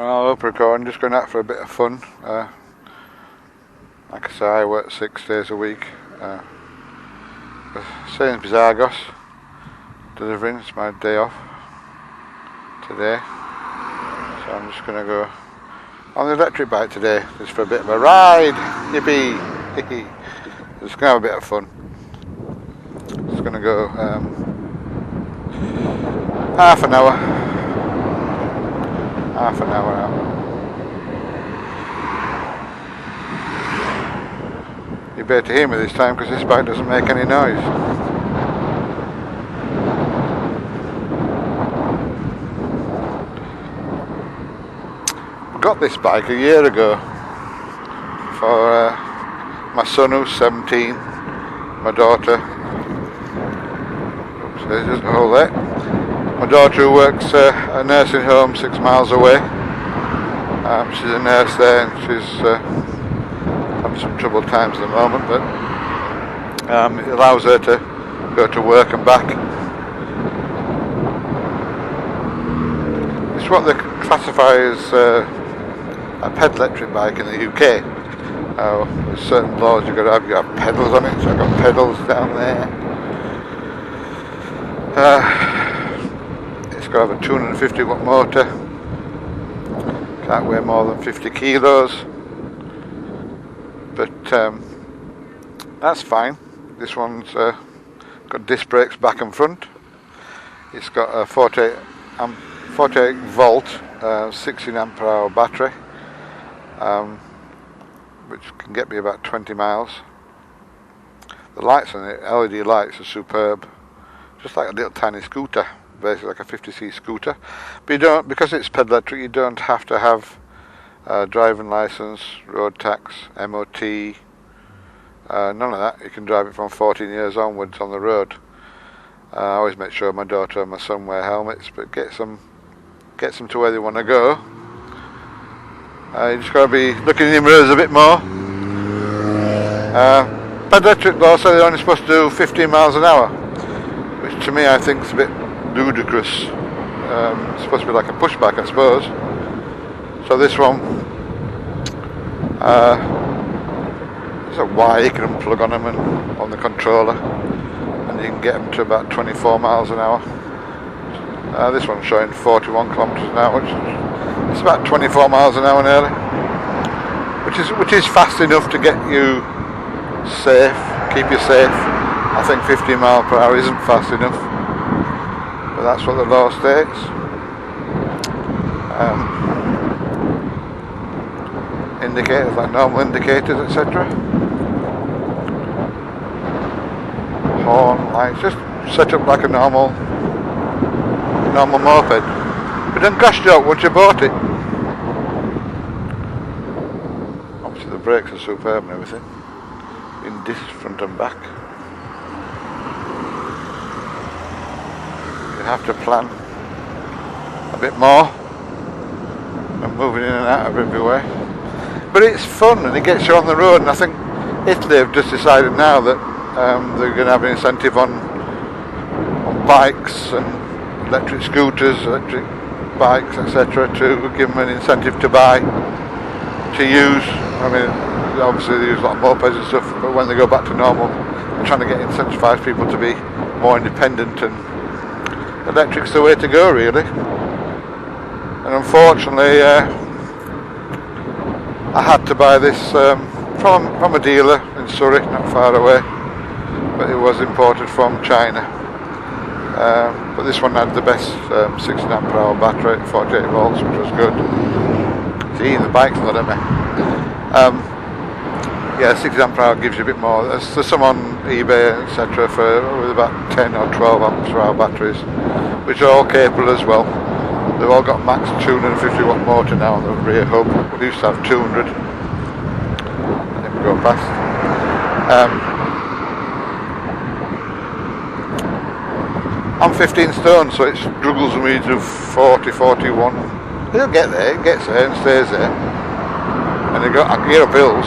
Well, up recording, just going out for a bit of fun. Like I say, I work 6 days a week. Sainsbury's Argos delivering, it's my day off today. So I'm just going to go on the electric bike today, just for a bit of a ride. Yippee! Just going to have a bit of fun. Just going to go half an hour out. You better hear me this time because this bike doesn't make any noise. Got this bike a year ago for my son who's 17, my daughter. Oops, there's just a hole there. My daughter who works at a nursing home 6 miles away. She's a nurse there and she's having some troubled times at the moment, but it allows her to go to work and back. It's what they classify as a pedal electric bike in the UK. There's certain laws you've got to have pedals on it, so I've got pedals down there. It's got to have a 250 watt motor, can't weigh more than 50 kilos, but that's fine. This one's got disc brakes back and front. It's got a 48 volt 16 ampere hour battery, which can get me about 20 miles. The lights on it, LED lights, are superb, just like a little tiny scooter, basically like a 50c scooter. But you don't, because it's pedal electric, you don't have to have driving license, road tax, MOT, none of that. You can drive it from 14 years onwards on the road. I always make sure my daughter and my son wear helmets, but gets them to where they want to go. You just got to be looking in the mirrors a bit more. Pedal electric law says they're only supposed to do 15 miles an hour, which to me I think is a bit ludicrous. It's supposed to be like a pushback, I suppose. So this one, there's a wire you can plug on them and on the controller, and you can get them to about 24 miles an hour. This one's showing 41 kilometers an hour, which it's about 24 miles an hour nearly, which is fast enough to get you safe, keep you safe. I think 15 miles per hour isn't fast enough, but that's what the law states. Indicators like normal indicators, etc. Horn lights, just set up like a normal moped, but don't crash you out once you bought it. Obviously the brakes are superb and everything, in disc front and back. You have to plan a bit more and moving in and out of everywhere. But it's fun and it gets you on the road, and I think Italy have just decided now that they're going to have an incentive on bikes and electric scooters, electric bikes, etc., to give them an incentive to buy, to use. I mean, obviously they use a lot of mopeds and stuff, but when they go back to normal, they're trying to incentivize people to be more independent, and electric's the way to go, really. And unfortunately, I had to buy this from a dealer in Surrey, not far away, but it was imported from China. But this one had the best 16 ampere hour battery at 48 volts, which was good. See, the bike's not at me. Yeah, 16 ampere hour gives you a bit more. There's some on eBay, etc., with about 10 or 12 ampere hour batteries, which are all capable as well. They've all got max 250 watt motor now on the rear hub. We used to have 200. I think we go past. I'm 15 stone, so it struggles with me to 40, 41. It'll get there, it gets there and stays there. And I can get up hills.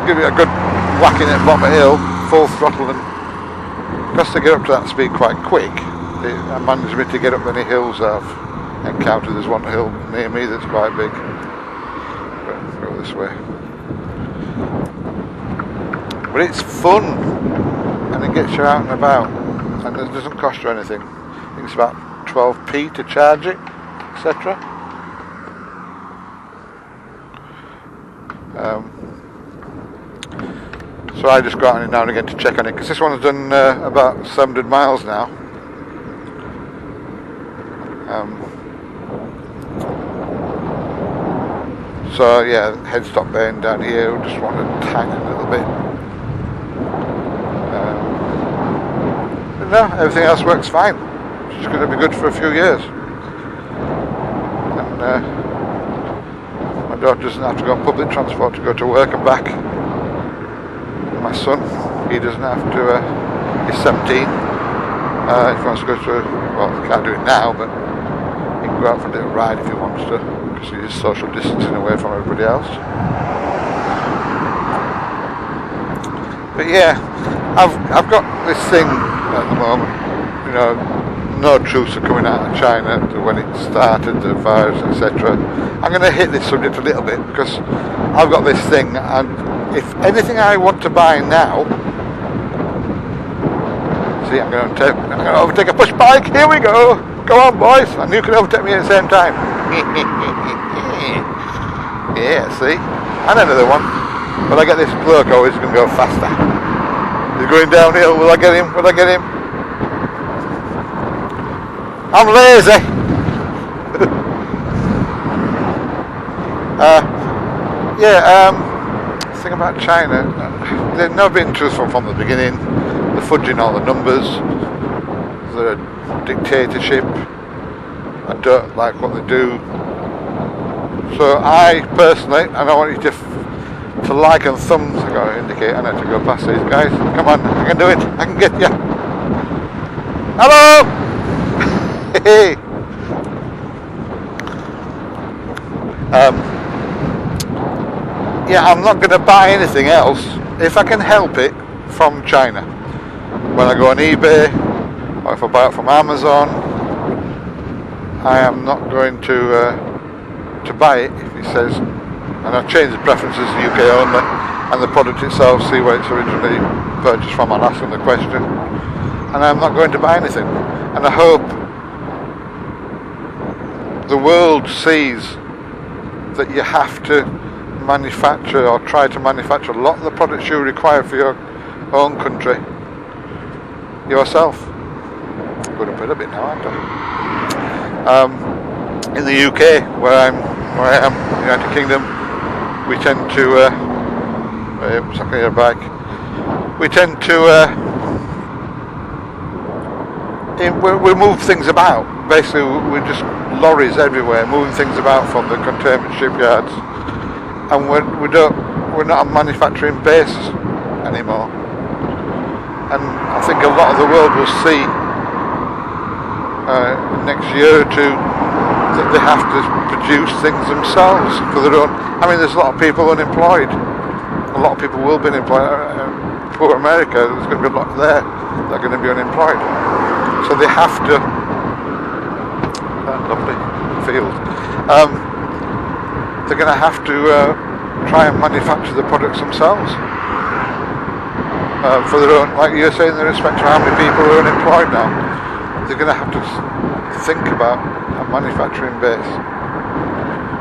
Give it a good whacking at the bottom of the hill, full throttle, and because to get up to that speed quite quick, it manages me to get up any hills I've encountered. There's one hill near me that's quite big. But go this way. But it's fun, and it gets you out and about, and it doesn't cost you anything. I think it's about 12p to charge it, etc. So I just go out now and again to check on it, because this one's done about 700 miles now. So yeah, head stop bearing down here, just want to tang a little bit. But no, everything else works fine. It's just going to be good for a few years. And my daughter doesn't have to go on public transport to go to work and back. My son, he doesn't have to, he's 17. If he wants to go to, well, he can't do it now, but he can go out for a little ride if he wants to, because he's social distancing away from everybody else. But yeah, I've got this thing at the moment, you know, no truths are coming out of China to when it started, the virus, etc. I'm going to hit this subject a little bit, because I've got this thing, and if anything I want to buy now, see, I'm going to overtake a push bike. Here we go. Go on, boys, and you can overtake me at the same time. Yeah, see, and another one. But I get this bloke always going to go faster. He's going downhill. Will I get him? Will I get him? I'm lazy. Thing about China, they've never been truthful from the beginning. They're fudging all the numbers. They're a dictatorship. I don't like what they do. So I personally, and I want you to like and thumbs. I got to indicate. I need to go past these guys. Come on, I can do it. I can get you. Hello. Hey. Yeah, I'm not going to buy anything else if I can help it from China. When I go on eBay, or if I buy it from Amazon, I am not going to buy it if it says, and I've changed the preferences to UK only, and the product itself, see where it's originally purchased from, I'll ask them the question, and I'm not going to buy anything. And I hope the world sees that you have to manufacture or try to manufacture a lot of the products you require for your own country yourself. I'm going to put a bit now, aren't I? In the UK, where I am, United Kingdom, we tend to second year bike. We tend to we move things about. Basically, we're just lorries everywhere, moving things about from the containment shipyards. And we're not a manufacturing base anymore. And I think a lot of the world will see next year or two that they have to produce things themselves for their own. I mean, there's a lot of people unemployed. A lot of people will be unemployed. Poor America, there's going to be a lot there that are going to be unemployed. So they have to. Lovely field. They're going to have to try and manufacture the products themselves for their own, like you're saying, in respect to how many people are unemployed now. They're going to have to think about a manufacturing base,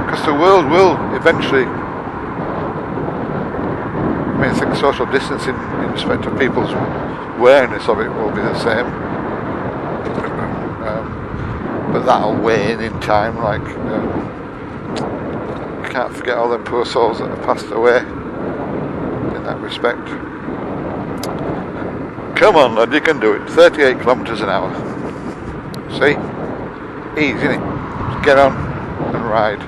because the world will eventually, I mean, I think social distancing in respect to people's awareness of it will be the same, but that'll wane in time, like can't forget all them poor souls that have passed away in that respect. Come on, lad, you can do it. 38 kilometres an hour. See? Easy, isn't it? Just get on and ride.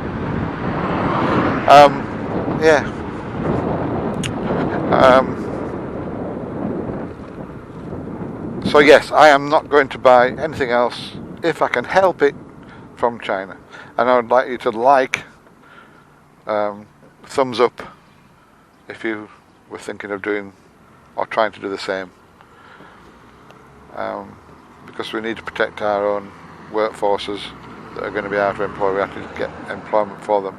Yeah. So yes, I am not going to buy anything else if I can help it from China. And I would like you to like, thumbs up if you were thinking of doing or trying to do the same, because we need to protect our own workforces that are going to be hard to employ. We have to get employment for them.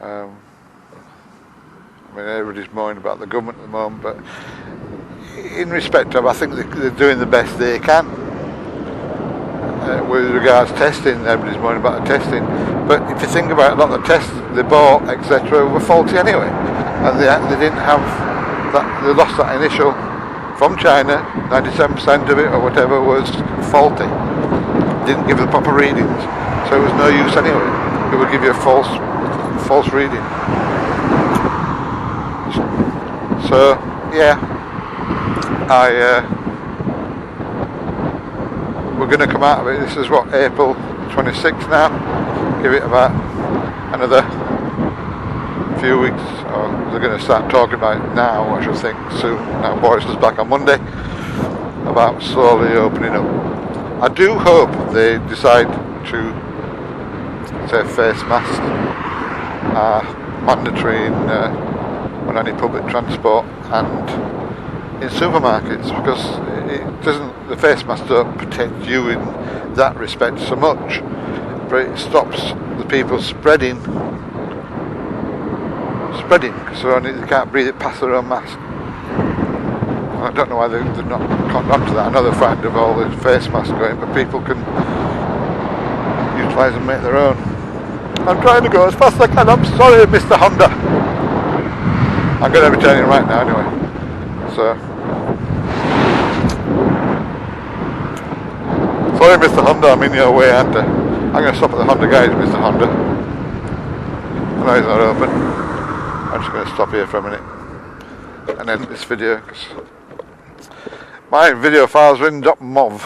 I mean, everybody's moaning about the government at the moment, but in respect of, I think they're doing the best they can. With regards to testing, everybody's moaning about the testing, but if you think about it, a lot of the tests they bought, etc., were faulty anyway, and they didn't have that. They lost that initial from China. 97% of it or whatever was faulty. Didn't give the proper readings, so it was no use anyway. It would give you a false reading. So yeah, we're going to come out of it. This is what, April 26th now. Give it about another few weeks, or they're going to start talking about it now, I should think, soon. Now Boris is back on Monday, about slowly opening up. I do hope they decide to say face masks are mandatory on any public transport and in supermarkets, because the face masks don't protect you in that respect so much, but it stops the people spreading because they can't breathe it past their own mask. I don't know why they're not cottoned on to that. I know they're frightened of all the face masks going, but people can utilise and make their own. I'm trying to go as fast as I can. I'm sorry, Mr. Honda. I'm going to be turning right now anyway. So, sorry, Mr. Honda, I'm in your way, aren't I? I'm going to stop at the Honda garage, Mr. Honda. I know he's not open. I'm just going to stop here for a minute and end this video, because my video files are in .mov,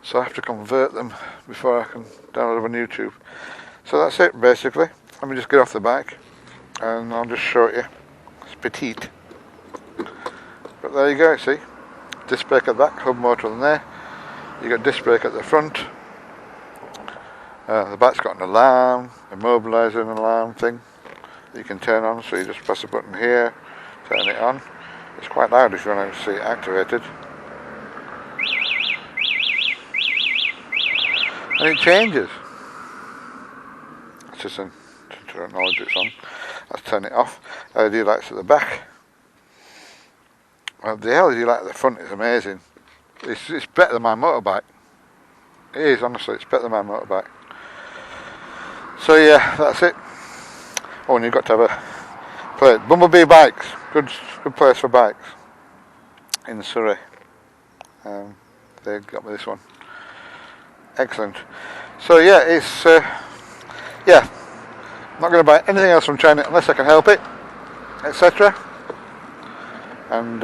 so I have to convert them before I can download them on YouTube. So that's it basically. Let me just get off the bike and I'll just show it you. It's petite, but there you go. See, disc brake at the back, hub motor on there. You got disc brake at the front. The back's got an alarm, immobiliser and alarm thing that you can turn on. So you just press the button here, turn it on. It's quite loud if you want to see it activated. And it changes. It's just to acknowledge it's on. Let's turn it off. LED lights at the back. Well, the LED light at the front is amazing. It's better than my motorbike. It is, honestly, it's better than my motorbike. So yeah, that's it. Oh, and you've got to have a place. Bumblebee Bikes, good place for bikes in Surrey. They got me this one. Excellent. So yeah, it's yeah. I'm not going to buy anything else from China unless I can help it, etc. And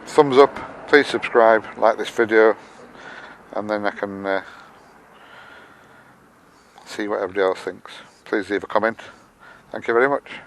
thumbs up. Please subscribe, like this video, and then I can see what everybody else thinks. Please leave a comment. Thank you very much.